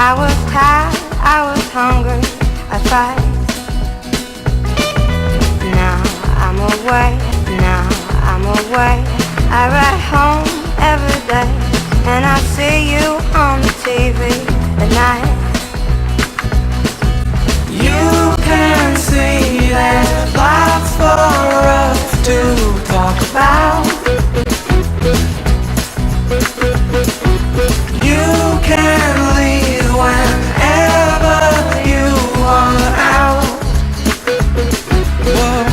I was tired, I was hungry, I fight. Now I'm away, now I'm away. I ride home every day, and I see you on the TV at night. You can see that life's for us to talk about. You can leave whenever you want out. Whoa.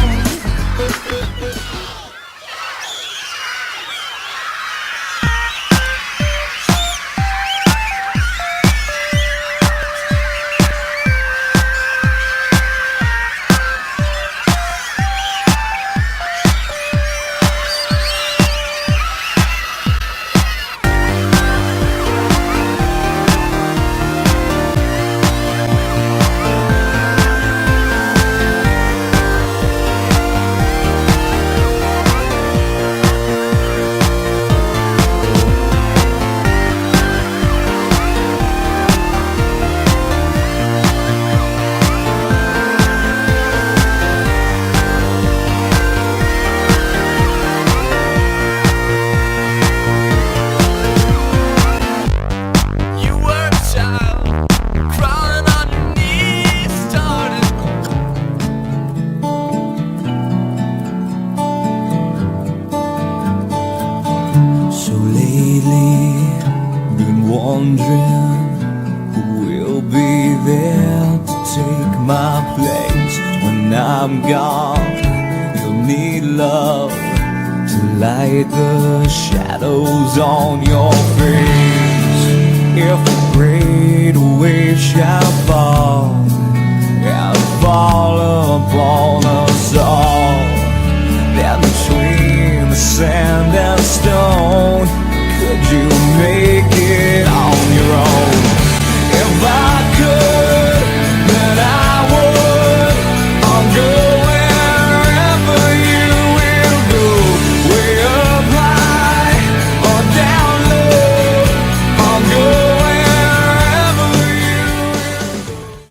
Wondering who will be there to take my place when I'm gone. You'll need love to light the shadows on your face. If a great wave shall fall and fall upon us all, then between the sand and stone